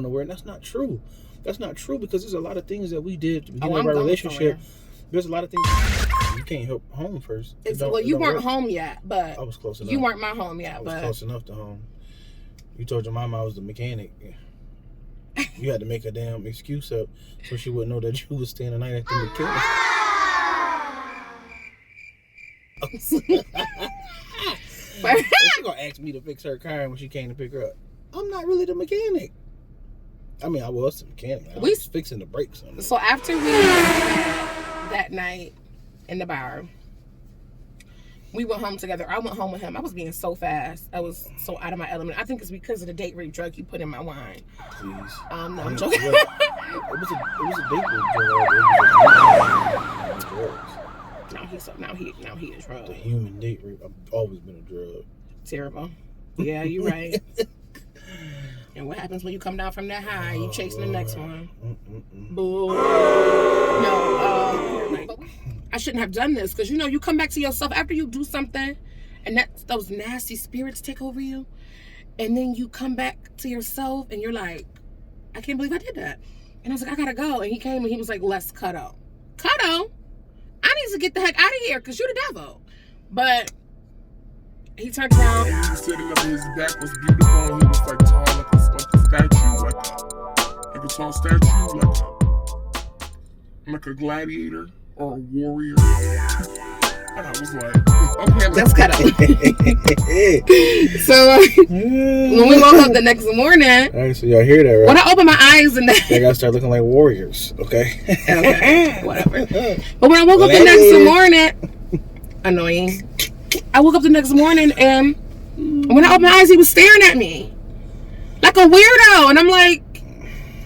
Nowhere, and that's not true. That's not true because there's a lot of things that we did to begin our relationship. There's a lot of things you can't help home first. Well, you weren't home yet, but I was close enough. You weren't my home yet, but I was close enough to home. You told your mama I was the mechanic. You had to make a damn excuse up so she wouldn't know that you was staying the night at the mechanic. She gonna ask me to fix her car when she came to pick her up. I'm not really the mechanic. I mean, I was the mechanic. I was fixing the brakes on it. So after we that night in the bar, we went home together. I went home with him. I was being so fast. I was so out of my element. I think it's because of the date rape drug you put in my wine. Please. No, I'm joking. It was a date rape drug. Now he is drug. The human date rape. I've always been a drug. Terrible. Yeah, you're right. And what happens when you come down from that high? You chasing the next one. Boo. No, I shouldn't have done this because you come back to yourself after you do something, and those nasty spirits take over you, and then you come back to yourself and you're like, I can't believe I did that. And I was like, I gotta go. And he came and he was like, let's cuddle. Cuddle? I need to get the heck out of here because you're the devil. But he turned around. He was sitting up, his back was beautiful. He was like tall, like a statue, like a tall statue, like a gladiator or a warrior. And I was like, okay, let's cut up. So when we woke up the next morning, all right, so y'all hear that, right? When I opened my eyes and they gotta start looking like warriors, okay? Okay, whatever. But when I woke up the next morning, annoying. I woke up the next morning and when I opened my eyes, he was staring at me like a weirdo. And I'm like,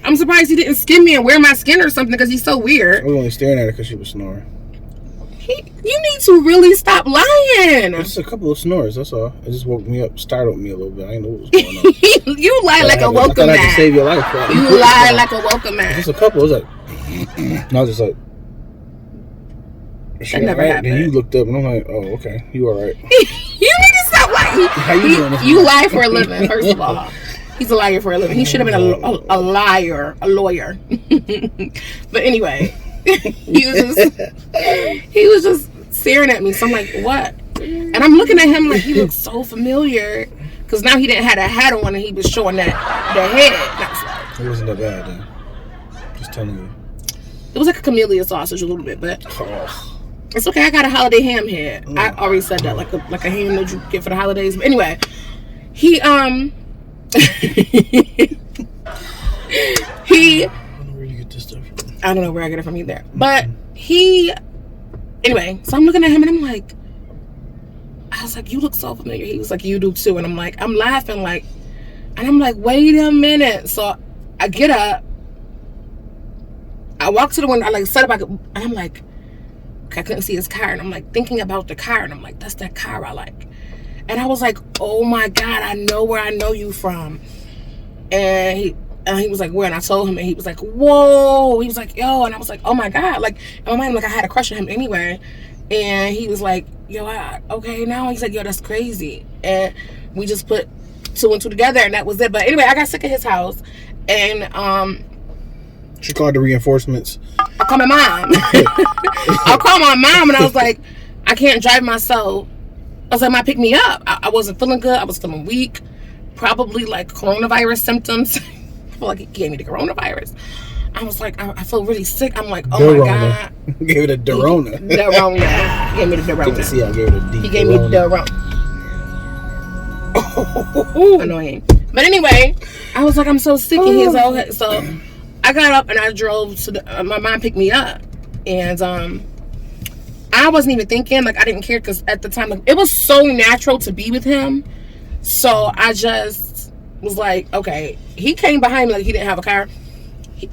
I'm surprised he didn't skin me and wear my skin or something because he's so weird. I was only staring at her because she was snoring. You need to really stop lying. Just a couple of snores, that's all. It just woke me up, startled me a little bit. I didn't know what was going on. You lie like a welcome mat. I had to save your life, right? You lie like a welcome mat. Just a couple. It was like, I was just like, that never happened. Then you looked up and I'm like, oh, okay, you all right. You need to stop lying. How you doing this You lie for a living, first of all. He's a liar for a living. He should have been a liar, a lawyer. But anyway, he was just staring at me. So I'm like, what? And I'm looking at him like he looks so familiar. Because now he didn't have a hat on and he was showing the head. It wasn't that bad then. Just telling you. It was like a camellia sausage a little bit, but it's okay. I got a holiday ham head. I already said that, like a ham that you get for the holidays. But anyway, he I don't know where you get this stuff from. I don't know where I get it from either. But anyway, so I'm looking at him and I'm like, I was like, you look so familiar. He was like, you do too. And I'm like, I'm laughing like, and I'm like, wait a minute. So I get up, I walk to the window, I like set up, and I'm like, okay, I couldn't see his car. And I'm like thinking about the car and I'm like, that's that car I like. And I was like, oh my God, I know where I know you from. And he was like, where? And I told him and he was like, whoa. He was like, yo. And I was like, oh my God. Like, in my mind, like I had a crush on him anyway. And he was like, yo, okay, now he's like, yo, that's crazy. And we just put two and two together and that was it. But anyway, I got sick of his house and she called the reinforcements. I called my mom. I called my mom and I was like, I can't drive myself I was like, "Ma, pick me up." I wasn't feeling good. I was feeling weak, probably like coronavirus symptoms. I feel like he gave me the coronavirus. I was like, I feel really sick. I'm like, oh my God. Gave it a Dorona. Dorona. He gave me the Dorona. Get to see I gave it a D. He gave me the Dorona. Annoying. But anyway, I was like, I'm so sick. And he's all, so I got up and I drove to the, my mom picked me up. And I wasn't even thinking, like, I didn't care because at the time, like, it was so natural to be with him. So I just was like, okay. He came behind me like he didn't have a car.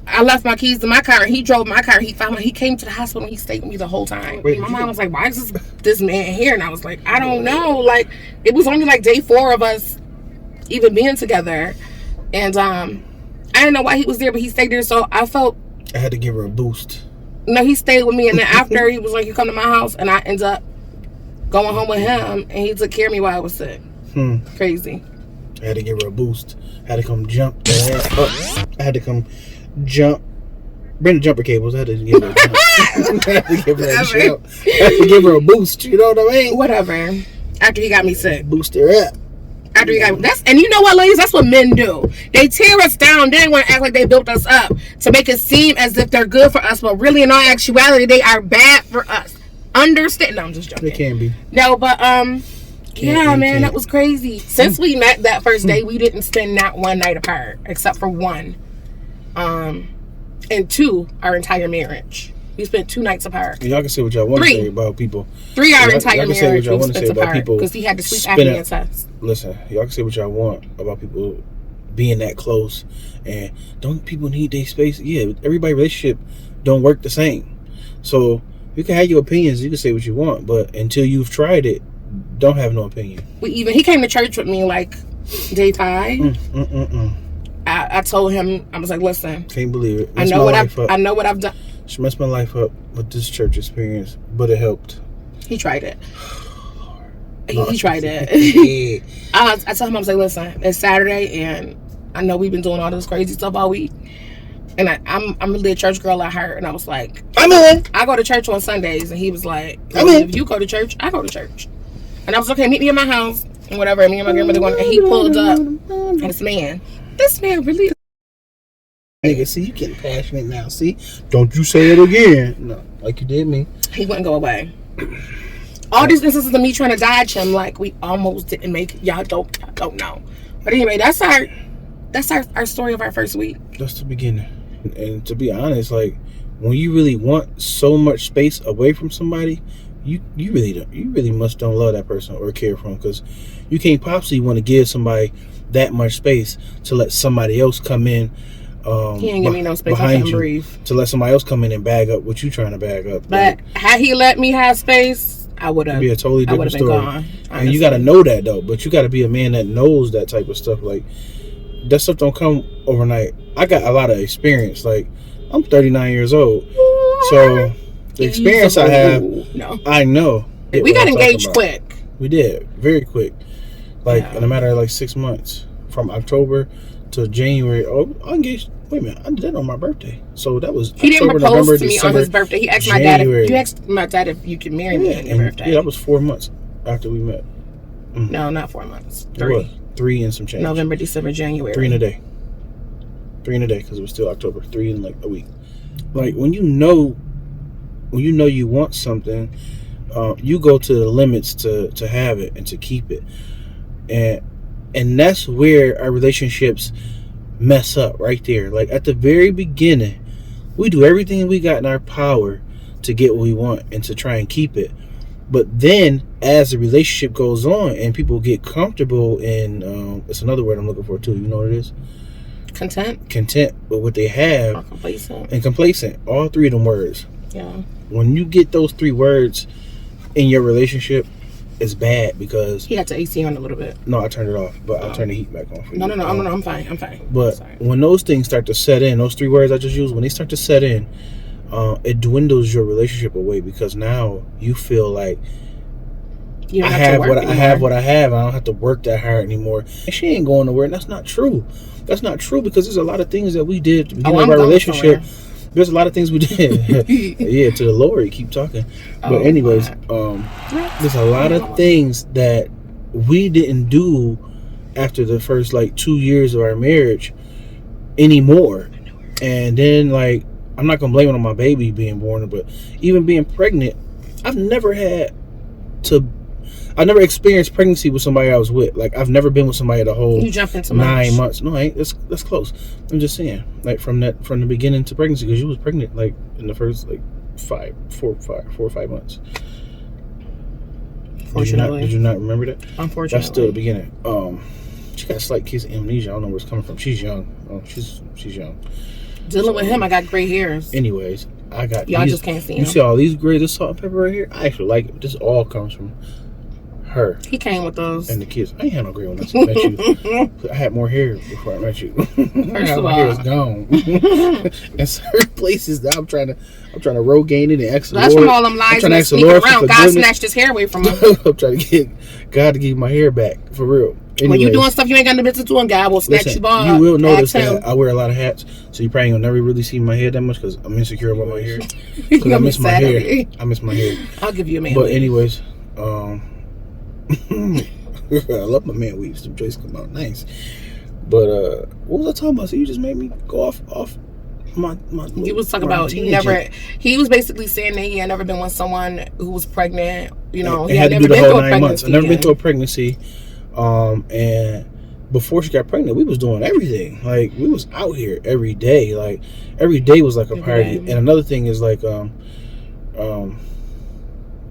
I left my keys in my car and he drove my car. He found me. He came to the hospital and he stayed with me the whole time. Wait, my mom was like, why is this man here? And I was like, I don't know. Like, it was only like day 4 of us even being together. And I didn't know why he was there, but he stayed there. So I felt I had to give her a boost. No, he stayed with me. And then after he was like, you come to my house. And I ended up going home with him. And he took care of me while I was sick. Crazy. I had to give her a boost. I had to come jump. I had to come jump. Bring the jumper cables. I had to give her a jump. I had to give her a jump. I had to give her a boost. You know what I mean? Whatever. After he got me sick. Boost her up. After he got me. And you know what, ladies? That's what men do. They tear us down. They want to act like they built us up to make it seem as if they're good for us. But really, in all actuality, they are bad for us. Understand? No, I'm just joking. They can be. No, but yeah, man, that was crazy. Since we met that first day, we didn't spend not one night apart, except for one. And 2, our entire marriage. We spent 2 nights apart. Y'all can say what y'all want to say about people. 3 our entire y'all marriage y'all we want to spent say about apart people because he had to sleep apnea test. Listen, y'all can say what y'all want about people being that close, and don't people need their space? Yeah, everybody's relationship don't work the same. So you can have your opinions. You can say what you want, but until you've tried it, don't have no opinion. He came to church with me like day 5. I told him, I was like, listen, can't believe it. I know what I've done. She messed my life up with this church experience, but it helped. He tried it. He tried it. I told him, I was like, listen, it's Saturday and I know we've been doing all this crazy stuff all week. And I'm really a church girl at heart. And I was like, I'm in. I go to church on Sundays. And he was like, if you go to church, I go to church. And I was okay, meet me in my house and whatever. Me and my grandmother going. And he pulled up. And this man really is. Nigga, see, you getting passionate now. See, don't you say it again. No, like you did me. He wouldn't go away. All these instances of me trying to dodge him, like we almost didn't make it. Y'all don't know. But anyway, that's our story of our first week. That's the beginning. And to be honest, like when you really want so much space away from somebody, you really must don't love that person or care for them, because you can't possibly want to give somebody that much space to let somebody else come in. He ain't give me no space. I couldn't breathe. To let somebody else come in and bag up what you trying to bag up. But had he let me have space, I would have. Be a totally different story. Gone, and you got to know that though. But you got to be a man that knows that type of stuff. Like that stuff don't come overnight. I got a lot of experience. Like I'm 39 years old, so the experience I have, I know. We got engaged quick. We did very quick, like in a matter of like 6 months, from October to January. Oh, I engaged. Wait a minute, I did that on my birthday. So that was he October, didn't propose November, to me December, on his birthday. He asked January. you asked my dad if you could marry me on your birthday. Yeah, that was 4 months after we met. No, not 4 months. 3. It was 3 and some change. November, December, January. 3 in a day. 3 in a day because it was still October. 3 in like a week. Like when you know you want something, you go to the limits to have it and to keep it, and that's where our relationships mess up right there. Like at the very beginning, we do everything we got in our power to get what we want and to try and keep it. But then as the relationship goes on and people get comfortable in it's another word I'm looking for too, you know what it is? Content with what they have. Or complacent. All 3 of them words. Yeah. When you get those 3 words in your relationship, it's bad because he had to AC on a little bit. No, I turned it off, but I'll turn the heat back on for you. No, I'm fine. But when those things start to set in, those 3 words I just used, when they start to set in, it dwindles your relationship away because now you feel like I have what I have. I don't have to work that hard anymore. And she ain't going nowhere, and that's not true. That's not true because there's a lot of things that we did to begin our relationship There's a lot of things we did. Yeah, to the Lord, you keep talking. But anyways, there's a lot of things that we didn't do after the first like 2 years of our marriage anymore. And then like, I'm not gonna blame it on my baby being born, but even being pregnant, I've never experienced pregnancy with somebody I was with. Like, I've never been with somebody the whole You jump into 9 months. No, I ain't. That's close. I'm just saying, like, from the beginning to pregnancy, because you was pregnant like in the first like 4 or 5 months. Did you not remember that? Unfortunately, that's still the beginning. She got a slight case of amnesia. I don't know where it's coming from. She's young. She's young. Dealing with him, I got gray hairs. Anyways, I got y'all just can't see him. You see all these gray, this salt and pepper right here? I actually like it. This all comes from her. He came with those. And the kids. I ain't had no gray when I met you. I had more hair before I met you. First of my all, hair is gone. In certain places that I'm trying to regain it and ask the Lord. That's from all them lies and sneaking around. God snatched his hair away from him. I'm trying to get God to give my hair back for real. Anyways, when you doing stuff you ain't got no business doing, God will snatch you off. You will notice that I wear a lot of hats, so you probably will never really see my hair that much because I'm insecure about my hair. Because I miss my hair. I miss my hair. I'll give you a man. But anyways, I love my man weaves. Them joints come out nice. But what was I talking about? So you just made me go off my. You was talking about he never. He was basically saying that he had never been with someone who was pregnant. You know, he had never been through a pregnancy. I've never been through a pregnancy. And before she got pregnant, we was doing everything. Like, we was out here every day. Like, every day was like a party. And another thing is like, man,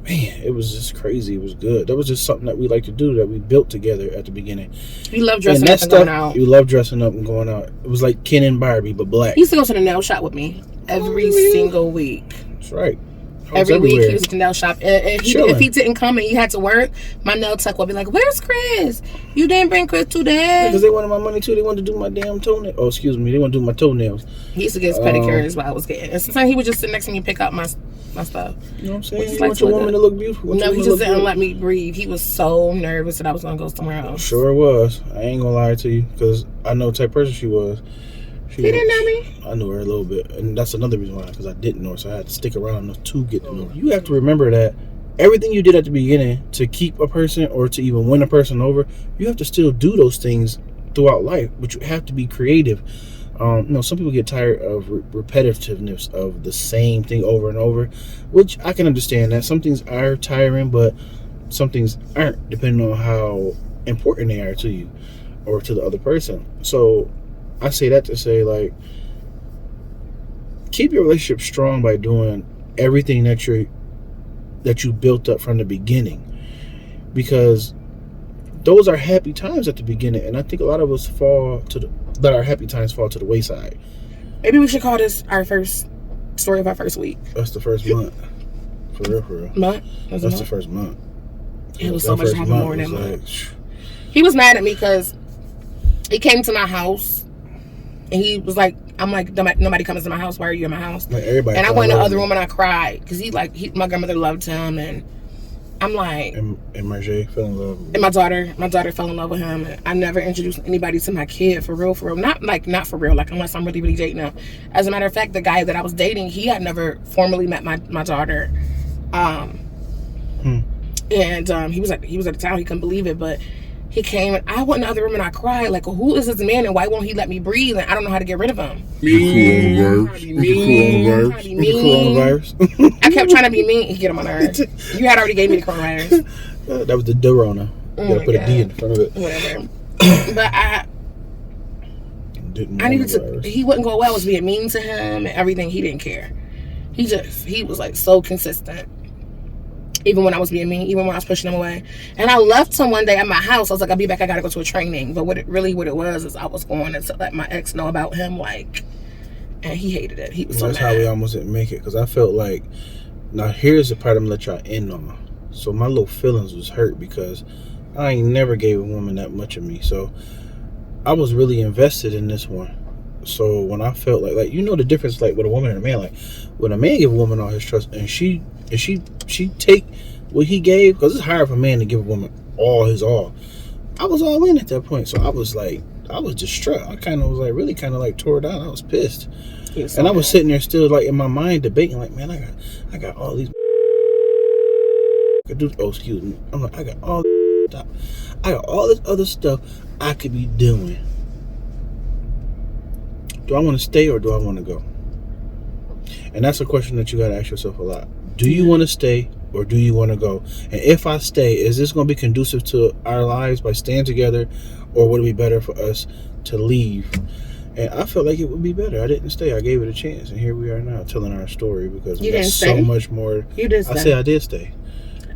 it was just crazy. It was good. That was just something that we like to do, that we built together at the beginning. We love dressing up and going out. You love dressing up and going out. It was like Ken and Barbie, but black. He used to go to the nail shop with me every single week. That's right. Every week he was at the nail shop. If he didn't come and he had to work, my nail tech would be like, "Where's Chris? You didn't bring Chris today." Because they wanted my money too. They wanted to do my damn toenails. Oh, excuse me. They wanted to do my toenails. He used to get his pedicures while I was getting. And sometimes he would just sit next to me and pick up my stuff. You know what I'm saying? You want your woman to look beautiful. No, he just didn't let me breathe. He was so nervous that I was going to go somewhere else. Sure was. I ain't going to lie to you because I know the type of person she was. He didn't know me. I knew her a little bit, and that's another reason why, because I didn't know her, so I had to stick around enough to get to know her. You have to remember that everything you did at the beginning to keep a person or to even win a person over, you have to still do those things throughout life, but you have to be creative. Some people get tired of repetitiveness of the same thing over and over, which I can understand that. Some things are tiring, but some things aren't, depending on how important they are to you or to the other person. So I say that to say, like, keep your relationship strong by doing everything that you built up from the beginning, because those are happy times at the beginning, and I think a lot of us let our happy times fall to the wayside. Maybe we should call this our first story of our first week. That's the first month, for real. Month? That's the first month. It was so much happening more than that month. He was mad at me because he came to my house. And he was like, I'm like, nobody comes to my house. Why are you in my house? Like, everybody. And I went in the other room and I cried because my grandmother loved him, and I'm like, and Marjay fell in love. And my daughter fell in love with him. And I never introduced anybody to my kid for real. Not for real. Like, unless I'm really dating him. As a matter of fact, the guy that I was dating, he had never formally met my daughter. And he was at the town. He couldn't believe it, but he came and I went in the other room and I cried like, who is this man and why won't he let me breathe? And I don't know how to get rid of him. Coronavirus. I kept trying to be mean and get him on nerves. You had already gave me the coronavirus. That was the Dorona. You gotta put a D in front of it. Whatever. But I needed to. He wouldn't go away. I was being mean to him and everything. He didn't care. He was like so consistent. Even when I was being mean, even when I was pushing him away. And I left him one day at my house. I was like, I'll be back. I got to go to a training. But what it was is I was going to let my ex know about him. Like, and he hated it. He was so mad. That's how we almost didn't make it. Because I felt like, now here's the part I'm going to let y'all in on. So my little feelings was hurt because I ain't never gave a woman that much of me. So I was really invested in this one. So when I felt like you know the difference, like with a woman and a man, like when a man give a woman all his trust and she take what he gave, because it's hard for a man to give a woman all his all. I was all in at that point, so I was distraught. I kind of was like really kind of like tore down. I was pissed. And I was sitting there still, like, in my mind debating, like, man, I got all these. Oh, excuse me. I'm like, I got all this other stuff I could be doing. Do I want to stay or do I want to go? And that's a question that you got to ask yourself a lot. Do you want to stay or do you want to go? And if I stay, is this going to be conducive to our lives by staying together, or would it be better for us to leave? And I felt like it would be better. I didn't stay. I gave it a chance, and here we are now telling our story because we got so much more. You did stay. I said I did stay.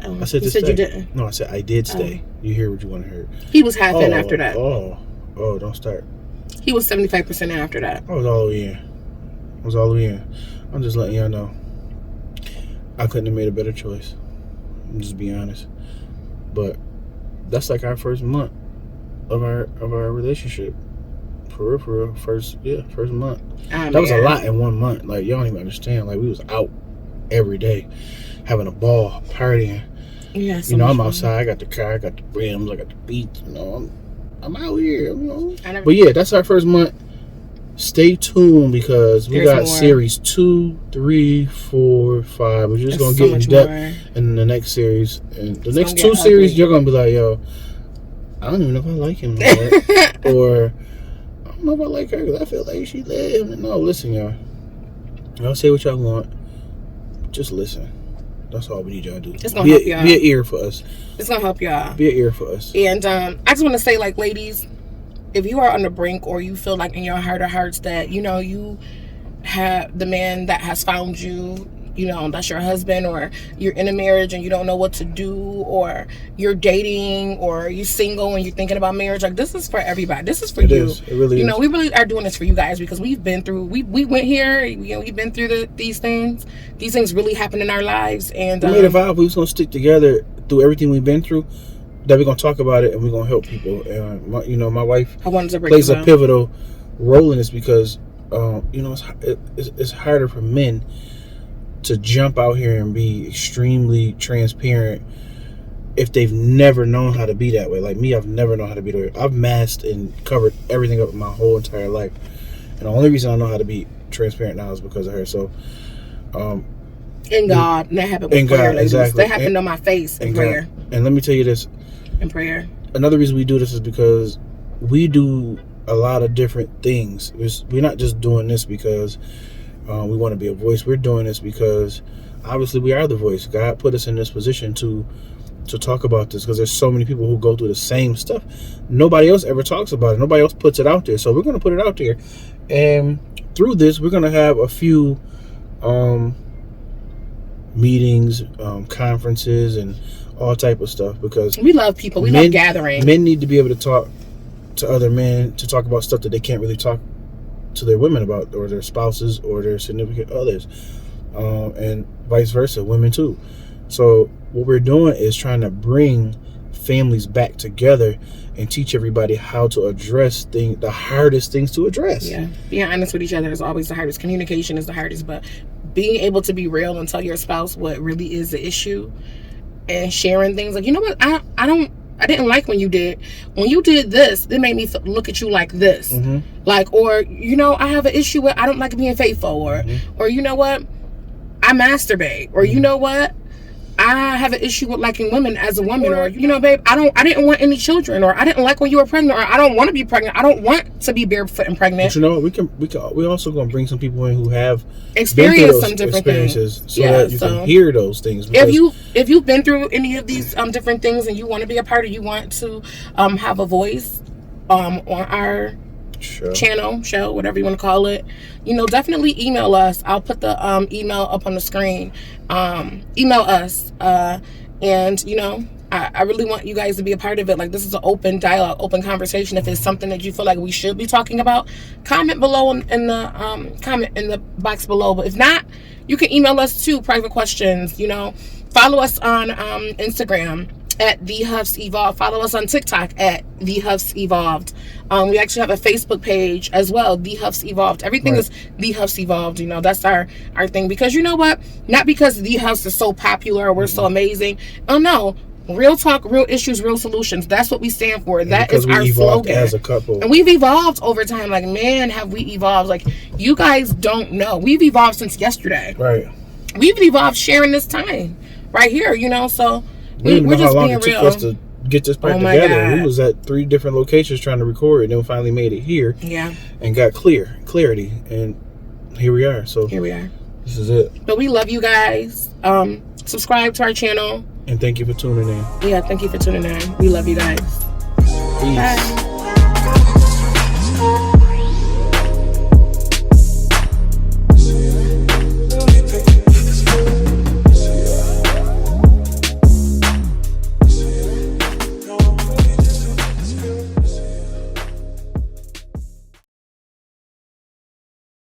I said you said stay. You didn't. No, I said I did stay. You hear what you want to hear. He was half in after that. Oh, don't start. He was 75% in after that. I was all the way in. I'm just letting y'all know. I couldn't have made a better choice. I'm just being honest. But that's like our first month of our relationship. For real. First month. That was a lot in 1 month. Like, y'all don't even understand. Like, we was out every day, having a ball, partying. Yeah, so I'm outside. I got the car, I got the rims, I got the beats. I'm out here. But yeah, that's our first month. Stay tuned because we got series 2, 3, 4, 5. We're just gonna get in depth in the next series, and the next 2 series you're gonna be like, yo, I don't even know if I like him or I don't know if I like her because I feel like she left. No, listen, y'all say what y'all want, just listen. That's all we need y'all to do. It's gonna help y'all. Be an ear for us. It's gonna help y'all. Be an ear for us. And I just want to say, like, ladies, if you are on the brink or you feel like in your heart of hearts that, you have the man that has found you, that's your husband, or you're in a marriage and you don't know what to do, or you're dating, or you're single and you're thinking about marriage, like, this is for everybody. This is for you. It really is. We really are doing this for you guys because we've been through, we went here, we've been through these things. These things really happen in our lives. And we made a vow we was going to stick together through everything we've been through, that we're going to talk about it and we're going to help people. And, my wife plays a pivotal role in this because, it's harder for men to jump out here and be extremely transparent if they've never known how to be that way. Like me, I've never known how to be that way. I've masked and covered everything up my whole entire life. And the only reason I know how to be transparent now is because of her. So, in God, and that happened with prayer, ladies. Exactly. That happened on my face in prayer. And let me tell you this. In prayer. Another reason we do this is because we do a lot of different things. We're not just doing this because we want to be a voice. We're doing this because obviously we are the voice. God put us in this position to talk about this because there's so many people who go through the same stuff. Nobody else ever talks about it. Nobody else puts it out there. So we're going to put it out there. And through this, we're going to have a few meetings, conferences, and all type of stuff because we love people. We love gathering. Men need to be able to talk to other men, to talk about stuff that they can't really talk to their women about, or their spouses, or their significant others, and vice versa, women too. So what we're doing is trying to bring families back together and teach everybody how to address the hardest things to address. Yeah, being honest with each other is always the hardest. Communication is the hardest, but being able to be real and tell your spouse what really is the issue, and sharing things like, you know what, I didn't like when you did this. It made me look at you like this. Mm-hmm. Like, or, I have an issue with, I don't like being faithful, or, mm-hmm. or, you know what, I masturbate, or, mm-hmm. you know what, I have an issue with liking women as a woman, or, babe, I didn't want any children, or I didn't like when you were pregnant, or I don't want to be pregnant. I don't want to be barefoot and pregnant. But we also going to bring some people in who have experienced some different experiences things. so that you can hear those things. If you've been through any of these different things and you want to be a part of, you want to have a voice on our show, whatever you want to call it, definitely email us. I'll put the email up on the screen. Email us, and I really want you guys to be a part of it. Like, this is an open dialogue, open conversation. If it's something that you feel like we should be talking about, comment below in the comment in the box below. But if not, you can email us too, private questions. Follow us on Instagram at The Huffs Evolved. Follow us on TikTok at The Huffs Evolved. We actually have a Facebook page as well, The Huffs Evolved. Everything is The Huffs Evolved. That's our thing. Because you know what? Not because The Huffs is so popular or we're so amazing. Oh no. Real talk, real issues, real solutions. That's what we stand for. That because is we our evolved slogan. as a couple. And we've evolved over time. Like, man, have we evolved. Like, you guys don't know. We've evolved since yesterday. Right. We've evolved sharing this time right here, you know? So, we didn't we're know how just long being it took real. us to get this part Oh my together. God. We was at 3 different locations trying to record, and then we finally made it here. Yeah. And got clarity. And here we are. So Here we are. this is it. But we love you guys. Subscribe to our channel. And thank you for tuning in. Yeah, thank you for tuning in. We love you guys. Peace. Bye.